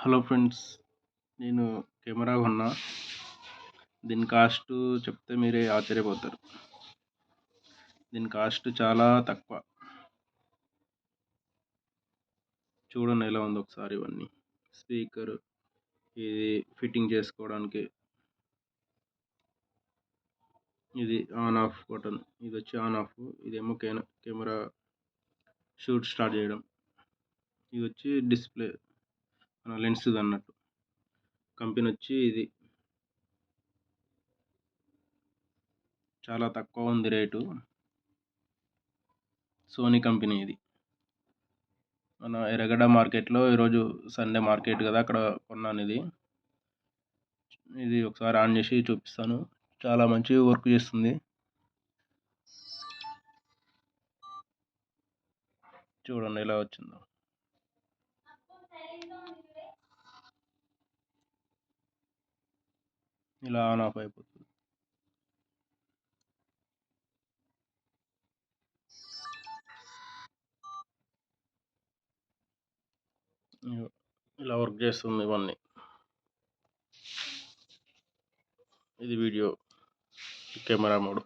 Hello friends, నేను camera కొన్నా. దీని కాస్ట్ చెప్తే మీరే ఆశ్చర్యపోతారు. దీని కాస్ట్ చాలా తక్కువ. చూడండి ఎలా ఉందో ఒకసారి. ఇవన్నీ స్పీకర్, ఇది ఫిట్టింగ్ చేసుకోవడానికి, ఇది ఆన్ ఆఫ్ బటన్, ఇది వచ్చి ఆన్ ఆఫ్, ఇదేమో కెమెరా షూట్ స్టార్ట్ చేయడం, ఇది వచ్చి డిస్ప్లే మన లెన్స్ అన్నట్టు. కంపెనీ వచ్చి ఇది చాలా తక్కువ ఉంది రేటు. సోనీ కంపెనీ ఇది. మన ఎర్రగడ్డ మార్కెట్లో ఈరోజు సండే మార్కెట్ కదా, అక్కడ కొన్నాను ఇది. ఇది ఒకసారి ఆన్ చేసి చూపిస్తాను. చాలా మంచి వర్క్ చేస్తుంది. చూడండి ఎలా వచ్చిందో. ఇలా ఆన్ ఆఫ్ అయిపోతుంది. ఇలా వర్క్ చేస్తుంది ఇవన్నీ. ఇది వీడియో కెమెరా మోడ్.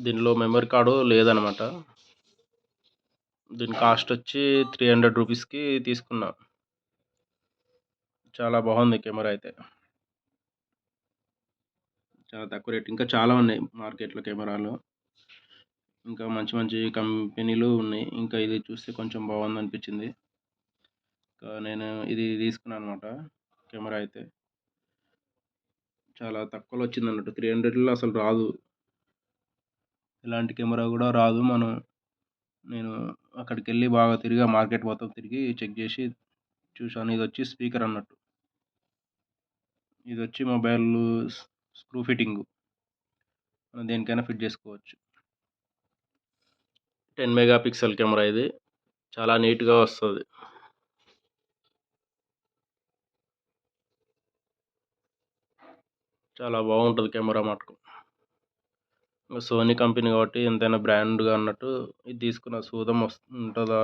దీనిలో మెమరీ కార్డు లేదనమాట. దీని కాస్ట్ వచ్చి 300 రూపీస్కి తీసుకున్నా. చాలా బాగుంది కెమెరా అయితే. చాలా తక్కువ రేట్. ఇంకా చాలా ఉన్నాయి మార్కెట్లో కెమెరాలు. ఇంకా మంచి మంచి కంపెనీలు ఉన్నాయి. ఇంకా ఇది చూస్తే కొంచెం బాగుంది అనిపించింది. నేను ఇది తీసుకున్నాను అనమాట. కెమెరా అయితే చాలా తక్కువలో వచ్చింది అన్నట్టు. 300లో అసలు రాదు, ఇలాంటి కెమెరా కూడా రాదు. నేను అక్కడికి వెళ్ళి బాగా తిరిగా, మార్కెట్ మొత్తం తిరిగి చెక్ చేసి చూశాను. ఇది వచ్చి స్పీకర్ అన్నట్టు. ఇది వచ్చి మొబైల్ స్క్రూ ఫిట్టింగ్, మనం దేనికైనా ఫిట్ చేసుకోవచ్చు. 10 మెగా పిక్సెల్ కెమెరా ఇది. చాలా నీట్గా వస్తుంది. చాలా బాగుంటుంది కెమెరా మటుకు. సోనీ కంపెనీ కాబట్టి ఎంతైనా బ్రాండ్గా అన్నట్టు ఇది తీసుకున్న. చూద్దాం ఉంటుందా,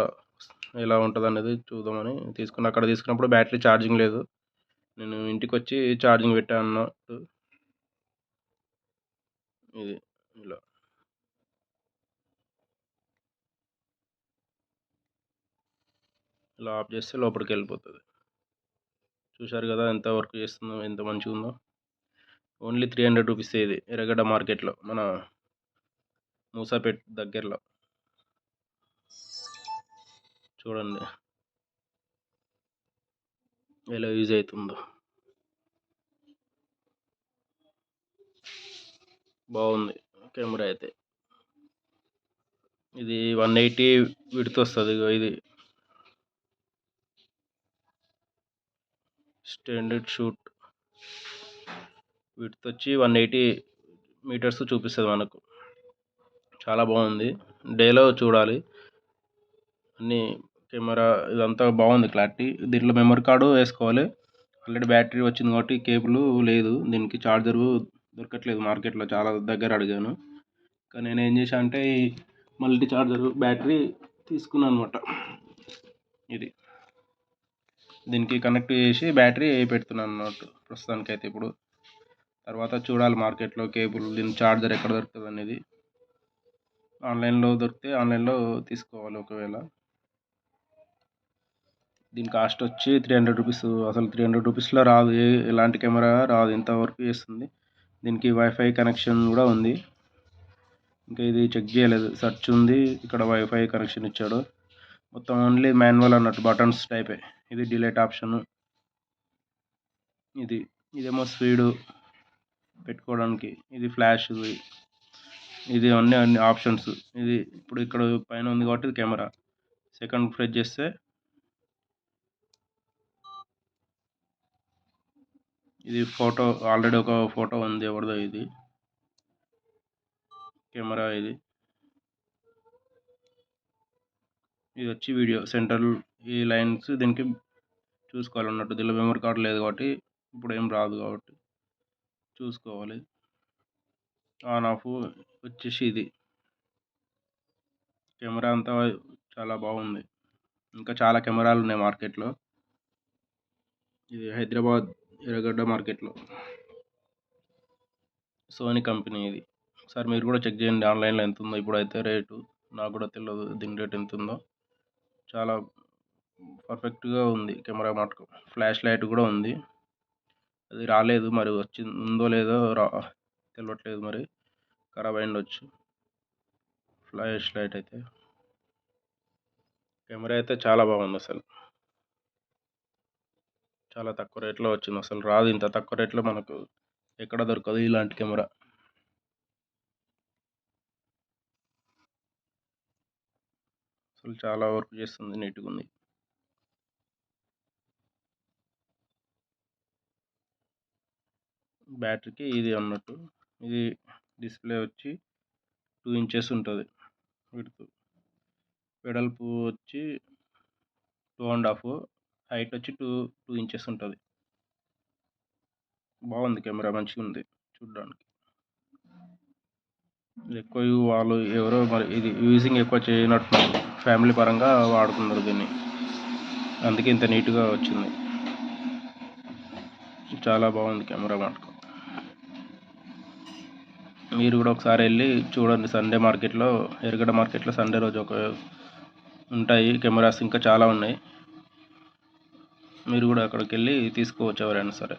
ఎలా ఉంటుంది అనేది చూద్దామని తీసుకున్న. అక్కడ తీసుకున్నప్పుడు బ్యాటరీ ఛార్జింగ్ లేదు. నేను ఇంటికి వచ్చి ఛార్జింగ్ పెట్టాను అన్నట్టు. ఇది ఇలా ఇలా ఆఫ్ చేస్తే లోపలికి వెళ్ళిపోతుంది. చూశారు కదా ఎంత వర్క్ చేస్తుందో, ఎంత మంచిగా ఉందో. ఓన్లీ 300 రూపీస్ ఇది, ఎర్రగడ్డ మార్కెట్లో, మన మూసాపేట్ దగ్గరలో. చూడండి ఎలా యూజ్ అవుతుందో. బాగుంది కెమెరా అయితే. ఇది 180 విడ్త్ వస్తుంది. ఇది స్టాండర్డ్ షూట్ విడ్త్ వచ్చి 180 మీటర్స్ చూపిస్తుంది మనకు. చాలా బాగుంది. డేలో చూడాలి అన్నీ. కెమెరా ఇదంతా బాగుంది, క్లారిటీ. దీంట్లో మెమరీ కార్డు వేసుకోవాలి. ఆల్రెడీ బ్యాటరీ వచ్చింది కాబట్టి కేబుల్ లేదు దీనికి. చార్జరు దొరకట్లేదు మార్కెట్లో. చాలా దగ్గర అడిగాను. కానీ నేను ఏం చేశాను అంటే ఈ మల్టీ చార్జర్ బ్యాటరీ తీసుకున్నాను అనమాట. ఇది దీనికి కనెక్ట్ చేసి బ్యాటరీ పెడుతున్నాను అన్నట్టు ప్రస్తుతానికైతే. ఇప్పుడు తర్వాత చూడాలి మార్కెట్లో కేబుల్, దీని చార్జర్ ఎక్కడ దొరుకుతుంది అనేది. ఆన్లైన్లో దొరికితే ఆన్లైన్లో తీసుకోవాలి ఒకవేళ. దీని కాస్ట్ వచ్చి 300 రూపీస్. అసలు 300 రూపీస్లో రాదు, ఎలాంటి కెమెరా రాదు. ఇంత వర్క్ చేస్తుంది. దీనికి వైఫై కనెక్షన్ కూడా ఉంది. ఇంకా ఇది చెక్ చేయలేదు, సెర్చ్ ఉంది, ఇక్కడ వైఫై కనెక్షన్ ఇచ్చాడు. మొత్తం ఓన్లీ మాన్యువల్ అన్నట్టు, బటన్స్ టైపే. ఇది డిలీట్ ఆప్షను. ఇదేమో స్పీడు పెట్టుకోవడానికి, ఇది ఫ్లాష్, ఇది అన్ని ఆప్షన్స్. ఇది ఇప్పుడు ఇక్కడ పైన ఉంది కాబట్టి ఇది కెమెరా. సెకండ్ ప్రెస్ చేస్తే ఇది ఫోటో. ఆల్రెడీ ఒక ఫోటో ఉంది, ఎవరిదో ఇది కెమెరా. ఇది వచ్చి వీడియో. సెంట్రల్ ఈ లైన్స్ దీనికి చూసుకోవాలన్నట్టు. దీనిలో మెమరీ కార్డు లేదు కాబట్టి ఇప్పుడు ఏం రాదు కాబట్టి చూసుకోవాలి. ఆన్ ఆఫ్ వచ్చేసి ఇది కెమెరా అంతా చాలా బాగుంది. ఇంకా చాలా కెమెరాలు ఉన్నాయి మార్కెట్లో. ఇది హైదరాబాద్ ఎర్రగడ్డ మార్కెట్లో సోనీ కంపెనీ ఇది. ఒకసారి మీరు కూడా చెక్ చేయండి ఆన్లైన్లో ఎంత ఉందో ఇప్పుడైతే రేటు. నాకు కూడా తెలియదు దీని రేట్ ఎంత ఉందో. చాలా పర్ఫెక్ట్గా ఉంది కెమెరా మటుకు. ఫ్లాష్ లైట్ కూడా ఉంది. అది రాలేదు, మరి ఉందో లేదో తెలియట్లేదు, మరి ఖరాబ్ అయి ఉండొచ్చు ఫ్లాష్ లైట్ అయితే. కెమెరా అయితే చాలా బాగుంది అసలు. చాలా తక్కువ రేట్లో వచ్చింది, అసలు రాదు ఇంత తక్కువ రేట్లో మనకు ఎక్కడ దొరకదు ఇలాంటి కెమెరా. అసలు చాలా వర్క్ చేస్తుంది, నీట్గా ఉంది. బ్యాటరీకి ఇది అన్నట్టు. ఇది డిస్ప్లే వచ్చి 2 ఇంచెస్ ఉంటుంది విడ్త్. వెడల్పు వచ్చి 2.5, హైట్ వచ్చి 2 ఇంచెస్ ఉంటుంది. బాగుంది కెమెరా, మంచిగా ఉంది చూడడానికి. ఎక్కువ వాళ్ళు ఎవరో మరి ఇది యూజింగ్ ఎక్కువ చేయనట్టు ఫ్యామిలీ పరంగా వాడుకున్నారు దీన్ని, అందుకే ఇంత నీట్గా వచ్చింది. చాలా బాగుంది కెమెరా మటుకు. మీరు కూడా ఒకసారి వెళ్ళి చూడండి. సండే మార్కెట్లో, ఎర్రగడ్డ మార్కెట్లో సండే రోజు ఉంటాయి కెమెరాస్, ఇంకా చాలా ఉన్నాయి. మీరు కూడా అక్కడికి వెళ్ళి తీసుకోవచ్చు ఎవరైనా సరే.